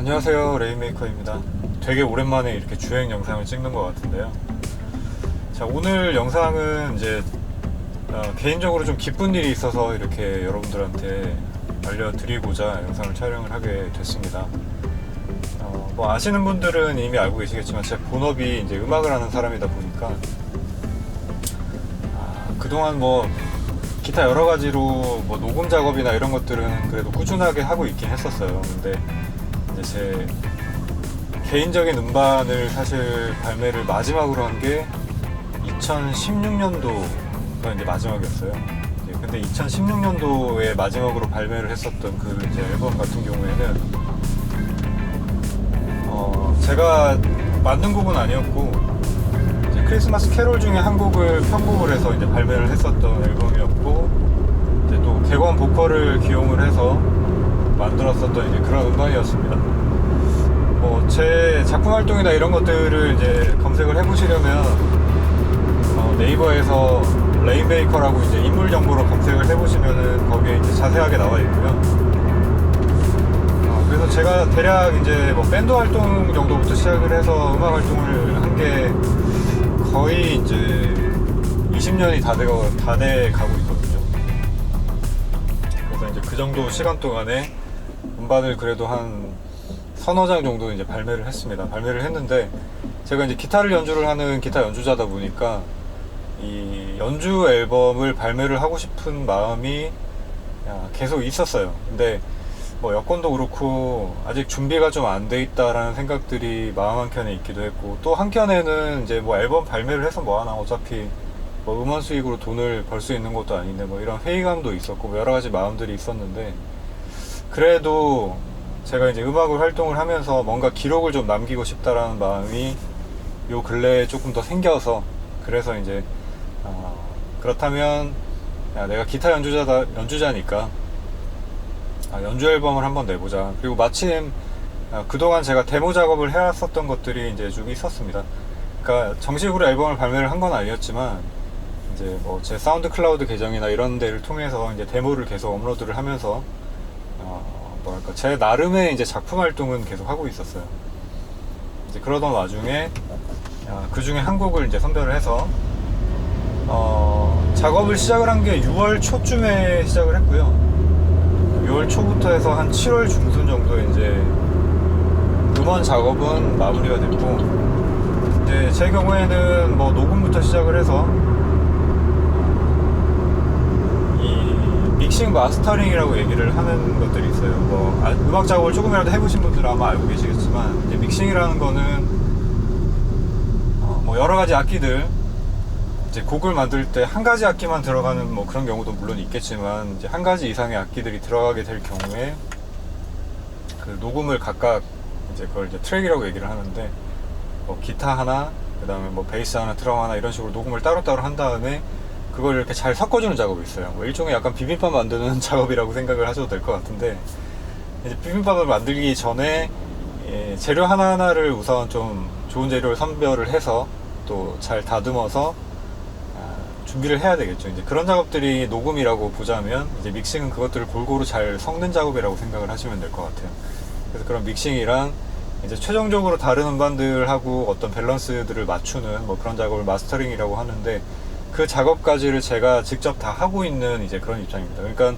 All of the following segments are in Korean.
안녕하세요, 레인메이커입니다. 되게 오랜만에 이렇게 주행 영상을 찍는 것 같은데요. 자, 오늘 영상은 이제 개인적으로 좀 기쁜 일이 있어서 이렇게 여러분들한테 알려드리고자 영상을 촬영을 하게 됐습니다. 뭐 아시는 분들은 이미 알고 계시겠지만 제 본업이 이제 음악을 하는 사람이다 보니까 그동안 뭐 기타 여러 가지로 뭐 녹음 작업이나 이런 것들은 그래도 꾸준하게 하고 있긴 했었어요. 근데 이제 제 개인적인 음반을 사실 발매를 마지막으로 한 게 2016년도가 이제 마지막이었어요. 근데 2016년도에 마지막으로 발매를 했었던 그 이제 앨범 같은 경우에는 제가 만든 곡은 아니었고 이제 크리스마스 캐롤 중에 한 곡을 편곡을 해서 이제 발매를 했었던 앨범이었고 이제 또 객원 보컬을 기용을 해서 만들었었던 이제 그런 음반이었습니다. 뭐 제 작품 활동이나 이런 것들을 이제 검색을 해보시려면 네이버에서 레인메이커라고 이제 인물 정보로 검색을 해보시면은 거기에 이제 자세하게 나와 있고요. 그래서 제가 대략 이제 뭐 밴드 활동 정도부터 시작을 해서 음악 활동을 한 게 거의 이제 20년이 다 돼 가고 있거든요. 그래서 이제 그 정도 시간 동안에 음반을 그래도 한 서너 장 정도 이제 발매를 했습니다. 발매를 했는데 제가 이제 기타를 연주를 하는 기타 연주자다 보니까 이 연주 앨범을 발매를 하고 싶은 마음이 계속 있었어요. 근데 뭐 여건도 그렇고 아직 준비가 좀 안 돼 있다라는 생각들이 마음 한켠에 있기도 했고, 또 한켠에는 이제 뭐 앨범 발매를 해서 뭐 하나, 어차피 뭐 음원 수익으로 돈을 벌 수 있는 것도 아닌데 뭐 이런 회의감도 있었고 뭐 여러 가지 마음들이 있었는데, 그래도 제가 이제 음악을 활동을 하면서 뭔가 기록을 좀 남기고 싶다라는 마음이 요 근래에 조금 더 생겨서, 그래서 이제 그렇다면 내가 기타 연주자니까 연주 앨범을 한번 내보자. 그리고 마침 그동안 제가 데모 작업을 해왔었던 것들이 이제 쭉 있었습니다. 그러니까 정식으로 앨범을 발매를 한 건 아니었지만 이제 뭐 제 사운드 클라우드 계정이나 이런 데를 통해서 이제 데모를 계속 업로드를 하면서 뭐랄까 제 나름의 이제 작품 활동은 계속 하고 있었어요. 이제 그러던 와중에 그 중에 한 곡을 이제 선별을 해서 작업을 시작을 한 게 6월 초쯤에 시작을 했고요. 6월 초부터 해서 한 7월 중순 정도에 이제 음원 작업은 마무리가 됐고, 이제 제 경우에는 뭐 녹음부터 시작을 해서 이 믹싱 마스터링이라고 얘기를 하는 것들이 있어요. 뭐 음악 작업을 조금이라도 해보신 분들은 아마 알고 계시겠지만, 이제 믹싱이라는 거는 뭐 여러 가지 악기들, 이제 곡을 만들 때 한 가지 악기만 들어가는 뭐 그런 경우도 물론 있겠지만, 이제 한 가지 이상의 악기들이 들어가게 될 경우에 그 녹음을 각각 이제 그걸 이제 트랙이라고 얘기를 하는데, 뭐 기타 하나, 그 다음에 뭐 베이스 하나, 드럼 하나 이런 식으로 녹음을 따로따로 한 다음에 그걸 이렇게 잘 섞어주는 작업이 있어요. 뭐 일종의 약간 비빔밥 만드는 작업이라고 생각을 하셔도 될 것 같은데, 이제 비빔밥을 만들기 전에 재료 하나하나를 우선 좀 좋은 재료를 선별을 해서 또 잘 다듬어서 준비를 해야 되겠죠. 이제 그런 작업들이 녹음이라고 보자면, 이제 믹싱은 그것들을 골고루 잘 섞는 작업이라고 생각을 하시면 될 것 같아요. 그래서 그런 믹싱이랑 이제 최종적으로 다른 음반들하고 어떤 밸런스들을 맞추는 뭐 그런 작업을 마스터링이라고 하는데, 그 작업까지를 제가 직접 다 하고 있는 이제 그런 입장입니다. 그러니까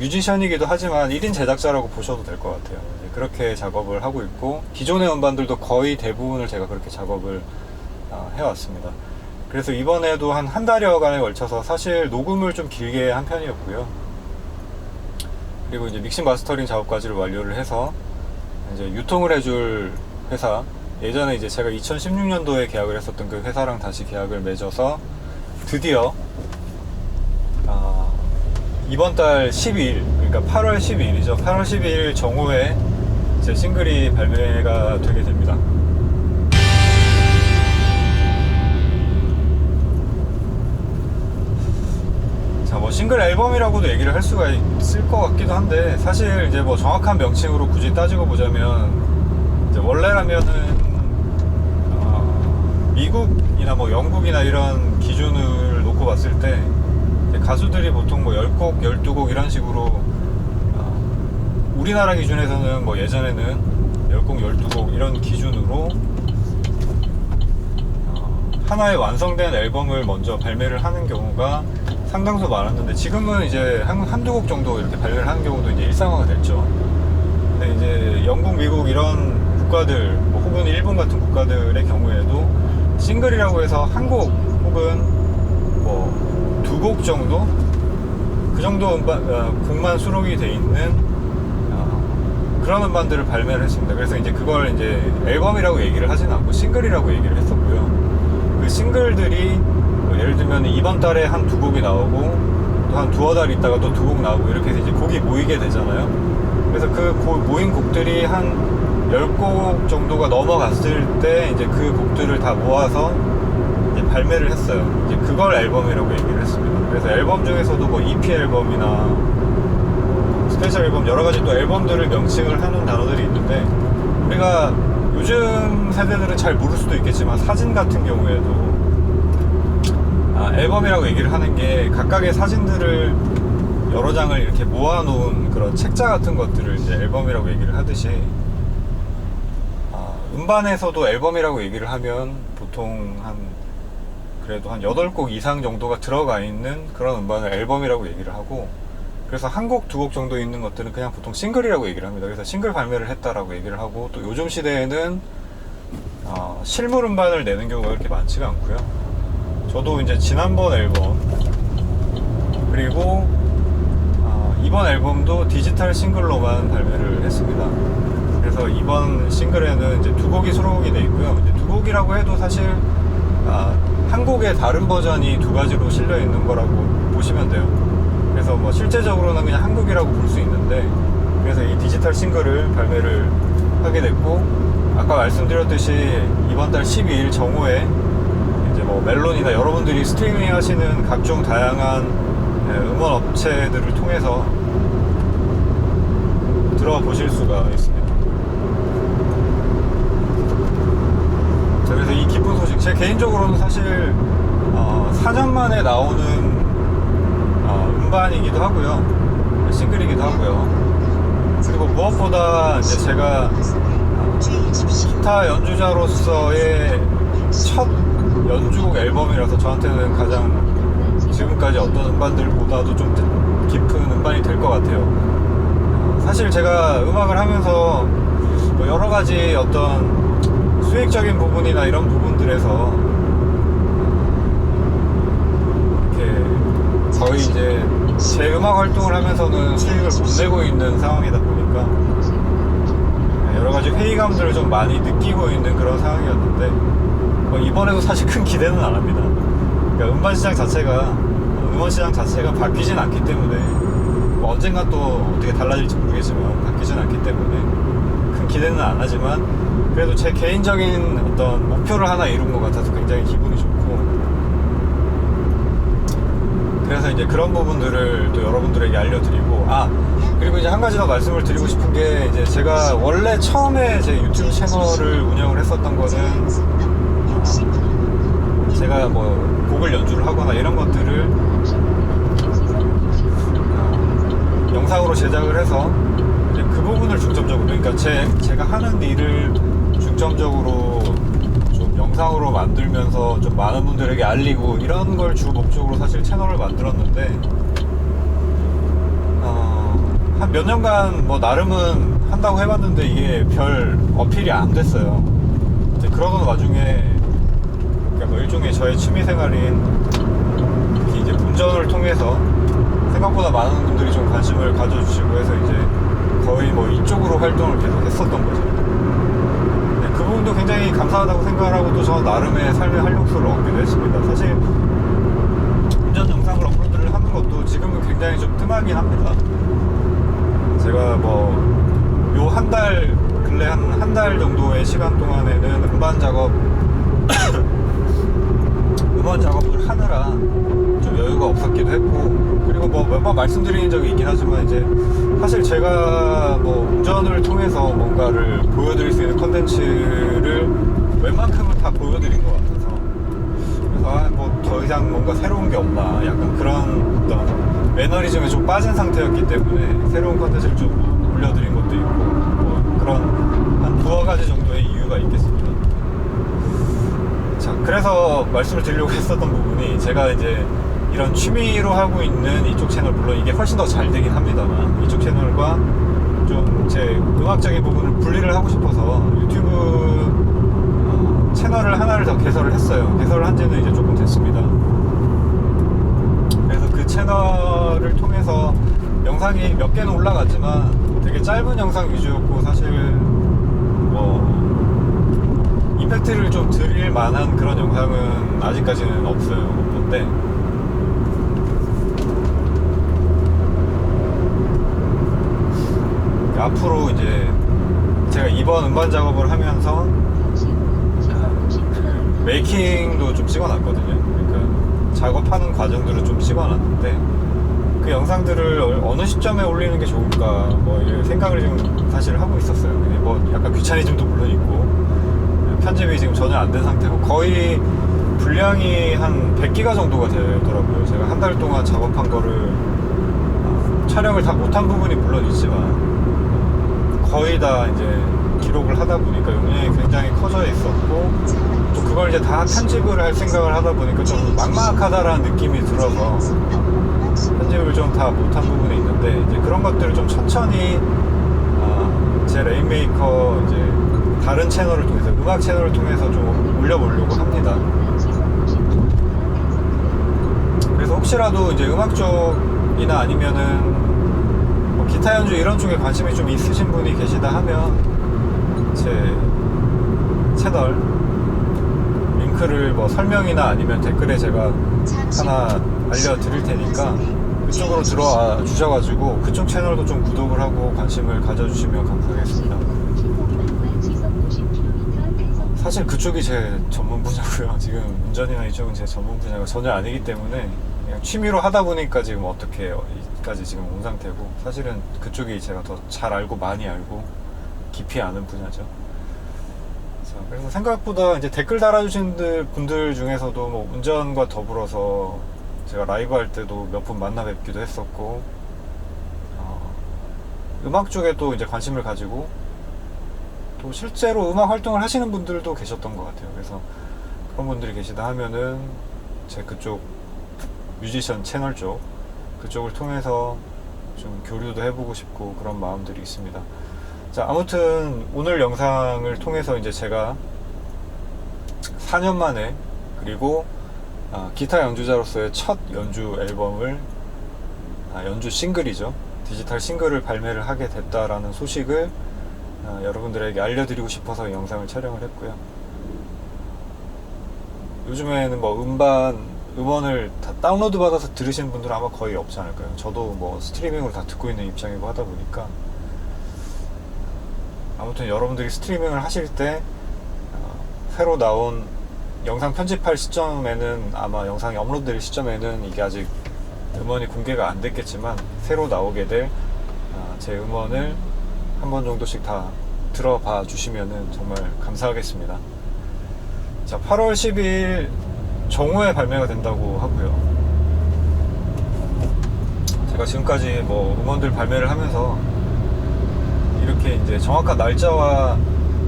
뮤지션이기도 하지만 1인 제작자라고 보셔도 될 것 같아요. 이제 그렇게 작업을 하고 있고, 기존의 음반들도 거의 대부분을 제가 그렇게 작업을 해왔습니다. 그래서 이번에도 한 달여간에 걸쳐서 사실 녹음을 좀 길게 한 편이었고요. 그리고 이제 믹싱 마스터링 작업까지를 완료를 해서 이제 유통을 해줄 회사, 예전에 이제 제가 2016년도에 계약을 했었던 그 회사랑 다시 계약을 맺어서 드디어 이번 달 12일, 그러니까 8월 12일이죠. 8월 12일 정오에 제 싱글이 발매가 되게 됩니다. 뭐 싱글 앨범이라고도 얘기를 할 수가 있을 것 같기도 한데, 사실 이제 뭐 정확한 명칭으로 굳이 따지고 보자면, 이제 원래라면은 미국이나 뭐 영국이나 이런 기준을 놓고 봤을 때 가수들이 보통 뭐 10곡, 12곡 이런 식으로 우리나라 기준에서는 뭐 예전에는 10곡, 12곡 이런 기준으로 하나의 완성된 앨범을 먼저 발매를 하는 경우가 상당수 많았는데, 지금은 이제 한두 곡 정도 이렇게 발매를 하는 경우도 이제 일상화가 됐죠. 근데 이제 영국, 미국 이런 국가들, 뭐 혹은 일본 같은 국가들의 경우에도 싱글이라고 해서 한 곡 혹은 뭐 두 곡 정도, 그 정도 곡만 수록이 돼 있는 그런 음반들을 발매를 했습니다. 그래서 이제 그걸 이제 앨범이라고 얘기를 하진 않고 싱글이라고 얘기를 했었고요. 그 싱글들이 뭐 예를 들면 이번 달에 한 두 곡이 나오고 또 한 두어 달 있다가 또 두 곡 나오고 이렇게 해서 이제 곡이 모이게 되잖아요. 그래서 그 모인 곡들이 한 10곡 정도가 넘어갔을 때 이제 그 곡들을 다 모아서 이제 발매를 했어요. 이제 그걸 앨범이라고 얘기를 했습니다. 그래서 앨범 중에서도 뭐 EP 앨범이나 스페셜 앨범, 여러 가지 또 앨범들을 명칭을 하는 단어들이 있는데, 우리가 요즘 세대들은 잘 모를 수도 있겠지만 사진 같은 경우에도 앨범이라고 얘기를 하는 게 각각의 사진들을 여러 장을 이렇게 모아놓은 그런 책자 같은 것들을 이제 앨범이라고 얘기를 하듯이, 음반에서도 앨범이라고 얘기를 하면 보통 그래도 한 8곡 이상 정도가 들어가 있는 그런 음반을 앨범이라고 얘기를 하고, 그래서 한 곡, 두 곡 정도 있는 것들은 그냥 보통 싱글이라고 얘기를 합니다. 그래서 싱글 발매를 했다라고 얘기를 하고, 또 요즘 시대에는 실물 음반을 내는 경우가 그렇게 많지가 않고요. 저도 이제 지난번 앨범 그리고 이번 앨범도 디지털 싱글로만 발매를 했습니다. 그래서 이번 싱글에는 이제 두 곡이 수록이 돼 있고요. 이제 두 곡이라고 해도 사실 한 곡의 다른 버전이 두 가지로 실려 있는 거라고 보시면 돼요. 그래서 뭐 실제적으로는 그냥 한 곡이라고 볼 수 있는데, 그래서 이 디지털 싱글을 발매를 하게 됐고, 아까 말씀드렸듯이 이번 달 12일 정오에 이제 뭐 멜론이나 여러분들이 스트리밍 하시는 각종 다양한 음원 업체들을 통해서 들어보실 수가 있습니다. 자, 그래서 이 기쁜 소식, 제 개인적으로는 사실 4년 만에 나오는 음반이기도 하고요, 싱글이기도 하고요. 그리고 무엇보다 이제 제가 기타 연주자로서의 첫 연주곡 앨범이라서 저한테는 가장 지금까지 어떤 음반들보다도 좀 깊은 음반이 될 것 같아요. 사실 제가 음악을 하면서 뭐 여러 가지 어떤 수익적인 부분이나 이런 부분들에서 이렇게 거의 이제 제 음악 활동을 하면서는 수익을 못 내고 있는 상황이다 보니까 여러 가지 회의감들을 좀 많이 느끼고 있는 그런 상황이었는데, 이번에도 사실 큰 기대는 안 합니다. 그러니까 음반 시장 자체가, 음원 시장 자체가 바뀌진 않기 때문에, 뭐 언젠가 또 어떻게 달라질지 모르겠지만 바뀌진 않기 때문에 큰 기대는 안 하지만, 그래도 제 개인적인 어떤 목표를 하나 이룬 것 같아서 굉장히 기분이 좋고, 그래서 이제 그런 부분들을 또 여러분들에게 알려드리고, 그리고 이제 한 가지 더 말씀을 드리고 싶은 게, 이제 제가 원래 처음에 제 유튜브 채널을 운영을 했었던 거는 제가 뭐 곡을 연주를 하거나 이런 것들을 영상으로 제작을 해서 이제 그 부분을 중점적으로, 그러니까 제가 하는 일을 중점적으로 좀 영상으로 만들면서 좀 많은 분들에게 알리고 이런 걸 주 목적으로 사실 채널을 만들었는데, 한 몇 년간 뭐 나름은 한다고 해봤는데 이게 별 어필이 안 됐어요. 이제 그러던 와중에, 그러니까 뭐 일종의 저의 취미생활인 특히 이제 운전을 통해서 생각보다 많은 분들이 좀 관심을 가져주시고 해서 이제 거의 뭐 이쪽으로 활동을 계속 했었던 거죠. 그 부분도 굉장히 감사하다고 생각을 하고, 또 저 나름의 삶의 활력소를 얻기도 했습니다. 사실 운전 영상을 업로드를 하는 것도 지금은 굉장히 좀 뜸하긴 합니다. 제가 뭐 요 근래 한 달 정도의 시간 동안에는 음반 작업을 하느라 좀 여유가 없었기도 했고, 그리고 뭐 몇 번 말씀드린 적이 있긴 하지만, 이제 사실 제가 뭐 운전을 통해서 뭔가를 보여드릴 수 있는 컨텐츠를 웬만큼은 다 보여드린 것 같아서, 그래서 뭐 더 이상 뭔가 새로운 게 없나, 약간 그런 어떤 매너리즘에 좀 빠진 상태였기 때문에 새로운 컨텐츠를 좀 올려드린 것도 있고, 뭐 그런 한 두어 가지 정도의 이유가 있겠습니다. 자, 그래서 말씀을 드리려고 했었던 부분이, 제가 이제 이런 취미로 하고 있는 이쪽 채널, 물론 이게 훨씬 더 잘 되긴 합니다만, 이쪽 채널과 좀 제 음악적인 부분을 분리를 하고 싶어서 유튜브 채널을 하나를 더 개설을 했어요. 개설을 한 지는 이제 조금 됐습니다. 그래서 그 채널을 통해서 영상이 몇 개는 올라갔지만 되게 짧은 영상 위주였고, 사실 뭐 임팩트를 좀 드릴 만한 그런 영상은 아직까지는 없어요. 없는데 앞으로 이제 제가 이번 음반 작업을 하면서 메이킹도 좀 찍어놨거든요. 그러니까 작업하는 과정들을 좀 찍어놨는데, 그 영상들을 어느 시점에 올리는 게 좋을까 뭐 이런 생각을 지금 사실 하고 있었어요. 뭐 약간 귀차니즘도 물론 있고, 편집이 지금 전혀 안 된 상태고, 거의 분량이 한 100기가 정도가 되더라고요. 제가 한 달 동안 작업한 거를 촬영을 다 못한 부분이 물론 있지만 거의 다 이제 기록을 하다 보니까 용량이 굉장히 커져 있었고, 또 그걸 이제 다 편집을 할 생각을 하다 보니까 좀 막막하다라는 느낌이 들어서 편집을 좀 다 못한 부분이 있는데, 이제 그런 것들을 좀 천천히 제 레인메이커 이제 다른 채널을 통해서, 음악 채널을 통해서 좀 올려보려고 합니다. 그래서 혹시라도 이제 음악 쪽이나 아니면은 뭐 기타 연주 이런 쪽에 관심이 좀 있으신 분이 계시다 하면 제 채널 링크를 뭐 설명이나 아니면 댓글에 제가 하나 알려드릴 테니까 그쪽으로 들어와 주셔가지고 그쪽 채널도 좀 구독을 하고 관심을 가져주시면 감사하겠습니다. 사실 그쪽이 제 전문 분야고요. 지금 운전이나 이쪽은 제 전문 분야가 전혀 아니기 때문에 그냥 취미로 하다 보니까 지금 어떻게 여기까지 지금 온 상태고, 사실은 그쪽이 제가 더 잘 알고 많이 알고 깊이 아는 분야죠. 그래서 생각보다 이제 댓글 달아주신 분들 중에서도 뭐 운전과 더불어서 제가 라이브 할 때도 몇 분 만나 뵙기도 했었고, 음악 쪽에 또 이제 관심을 가지고 또 실제로 음악 활동을 하시는 분들도 계셨던 것 같아요. 그래서 그런 분들이 계시다 하면은 제 그쪽 뮤지션 채널 쪽, 그쪽을 통해서 좀 교류도 해보고 싶고 그런 마음들이 있습니다. 자, 아무튼 오늘 영상을 통해서 이제 제가 4년 만에, 그리고 기타 연주자로서의 첫 연주 앨범을, 연주 싱글이죠, 디지털 싱글을 발매를 하게 됐다라는 소식을 여러분들에게 알려드리고 싶어서 이 영상을 촬영을 했고요. 요즘에는 뭐 음원을 다 다운로드 받아서 들으시는 분들은 아마 거의 없지 않을까요? 저도 뭐 스트리밍으로 다 듣고 있는 입장이고 하다 보니까, 아무튼 여러분들이 스트리밍을 하실 때 새로 나온 영상 편집할 시점에는, 아마 영상이 업로드될 시점에는 이게 아직 음원이 공개가 안 됐겠지만 새로 나오게 될 제 음원을 한 번 정도씩 다 들어봐 주시면은 정말 감사하겠습니다. 자, 8월 12일 정오에 발매가 된다고 하고요. 제가 지금까지 뭐 음원들 발매를 하면서 이렇게 이제 정확한 날짜와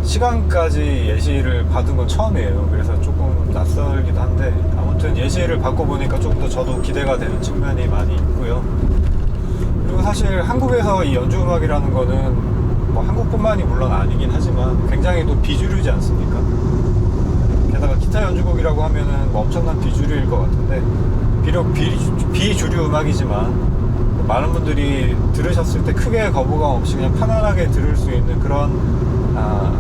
시간까지 예시를 받은 건 처음이에요. 그래서 조금 낯설기도 한데, 아무튼 예시를 받고 보니까 조금 더 저도 기대가 되는 측면이 많이 있고요. 그리고 사실 한국에서 이 연주음악이라는 거는 뭐 한국뿐만이 물론 아니긴 하지만 굉장히 또 비주류지 않습니까? 게다가 기타 연주곡이라고 하면은 뭐 엄청난 비주류일 것 같은데, 비록 비주류 음악이지만 많은 분들이 들으셨을 때 크게 거부감 없이 그냥 편안하게 들을 수 있는 그런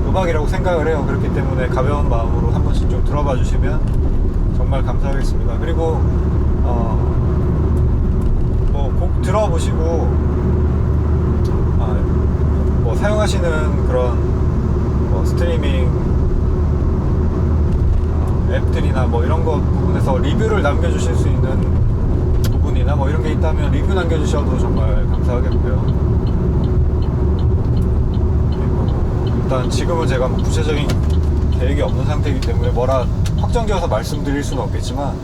음악이라고 생각을 해요. 그렇기 때문에 가벼운 마음으로 한 번씩 좀 들어봐 주시면 정말 감사하겠습니다. 그리고 뭐 곡 들어보시고 뭐 사용하시는 그런 뭐 스트리밍 앱들이나 뭐 이런 것 부분에서 리뷰를 남겨주실 수 있는 부분이나 뭐 이런 게 있다면 리뷰 남겨주셔도 정말 감사하겠고요. 그리고 일단 지금은 제가 뭐 구체적인 계획이 없는 상태이기 때문에 뭐라 확정지어서 말씀드릴 수는 없겠지만,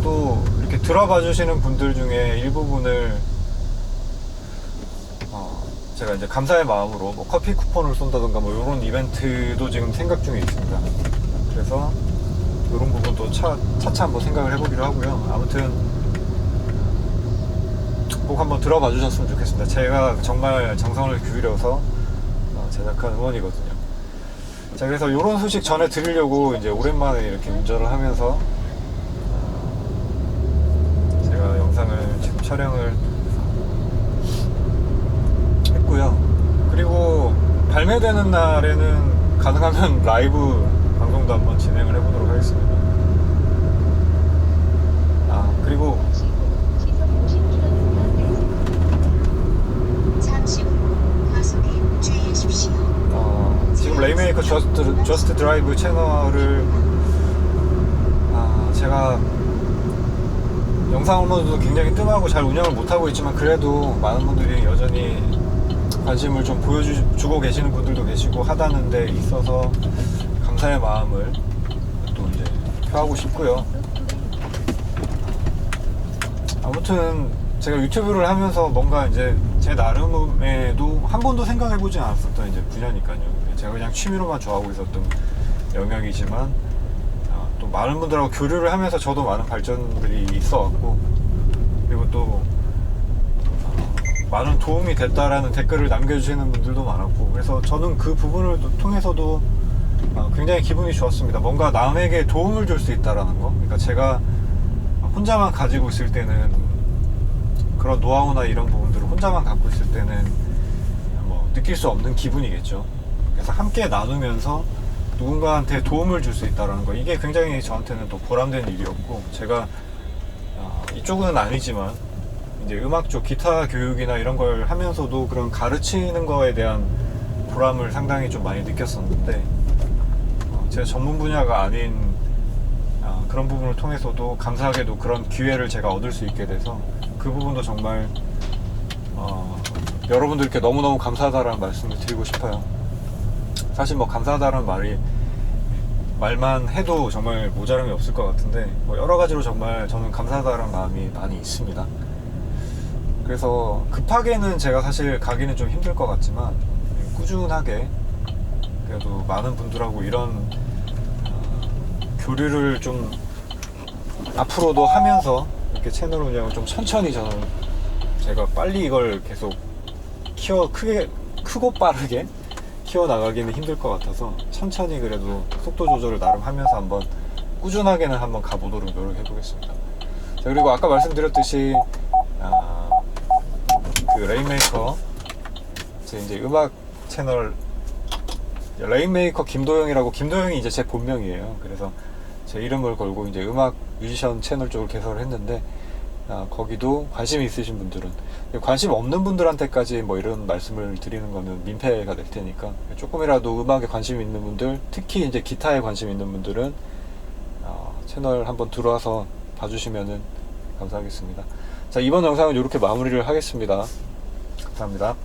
또 이렇게 들어봐 주시는 분들 중에 일부분을 제가 이제 감사의 마음으로 뭐 커피 쿠폰을 쏜다던가 뭐 이런 이벤트도 지금 생각 중에 있습니다. 그래서 이런 부분도 차차 한번 생각을 해보기로 하고요. 아무튼 꼭 한번 들어봐 주셨으면 좋겠습니다. 제가 정말 정성을 기울여서 제작한 응원이거든요. 자, 그래서 이런 소식 전해드리려고 이제 오랜만에 이렇게 운전을 하면서 제가 영상을 지금 촬영을 했고요. 그리고 발매되는 날에는 가능하면 라이브 방송도 한번 진행을 해보도록 하겠습니다. 그리고 지금 레인메이커 저스트 드라이브 채널을 제가 영상 업로드도 굉장히 뜸하고 잘 운영을 못하고 있지만 그래도 많은 분들이 여전히 관심을 좀 보여주고 계시는 분들도 계시고 하다는 데 있어서 감사의 마음을 또 이제 표하고 싶고요. 아무튼 제가 유튜브를 하면서 뭔가 이제 제 나름에도 한 번도 생각해보지 않았었던 이제 분야니까요. 제가 그냥 취미로만 좋아하고 있었던 영역이지만 또 많은 분들하고 교류를 하면서 저도 많은 발전들이 있어왔고, 그리고 또 많은 도움이 됐다라는 댓글을 남겨주시는 분들도 많았고, 그래서 저는 그 부분을 통해서도 굉장히 기분이 좋았습니다. 뭔가 남에게 도움을 줄 수 있다라는 거. 그러니까 제가 혼자만 가지고 있을 때는 그런 노하우나 이런 부분들을 혼자만 갖고 있을 때는 뭐 느낄 수 없는 기분이겠죠. 그래서 함께 나누면서 누군가한테 도움을 줄 수 있다는 거, 이게 굉장히 저한테는 또 보람된 일이었고, 제가 이쪽은 아니지만 이제 음악 쪽 기타 교육이나 이런 걸 하면서도 그런 가르치는 거에 대한 보람을 상당히 좀 많이 느꼈었는데, 제 전문 분야가 아닌 그런 부분을 통해서도 감사하게도 그런 기회를 제가 얻을 수 있게 돼서 그 부분도 정말 여러분들께 너무너무 감사하다라는 말씀을 드리고 싶어요. 사실 뭐 감사하다라는 말만 해도 정말 모자람이 없을 것 같은데, 뭐 여러 가지로 정말 저는 감사하다라는 마음이 많이 있습니다. 그래서 급하게는 제가 사실 가기는 좀 힘들 것 같지만 꾸준하게 그래도 많은 분들하고 이런 교류를 좀 앞으로도 하면서 이렇게 채널 운영을 좀 천천히, 저는 제가 빨리 이걸 계속 크고 빠르게 키워나가기는 힘들 것 같아서 천천히 그래도 속도 조절을 나름 하면서 한번 꾸준하게는 한번 가보도록 노력해 보겠습니다. 자, 그리고 아까 말씀드렸듯이 그 레인메이커 제 이제 음악 채널 레인메이커 김도영이라고, 김도영이 이제 제 본명이에요. 그래서 제 이름을 걸고 이제 음악 뮤지션 채널 쪽을 개설을 했는데, 거기도 관심 있으신 분들은, 관심 없는 분들한테까지 뭐 이런 말씀을 드리는 거는 민폐가 될 테니까 조금이라도 음악에 관심 있는 분들, 특히 이제 기타에 관심 있는 분들은 채널 한번 들어와서 봐주시면은 감사하겠습니다. 자, 이번 영상은 이렇게 마무리를 하겠습니다. 감사합니다.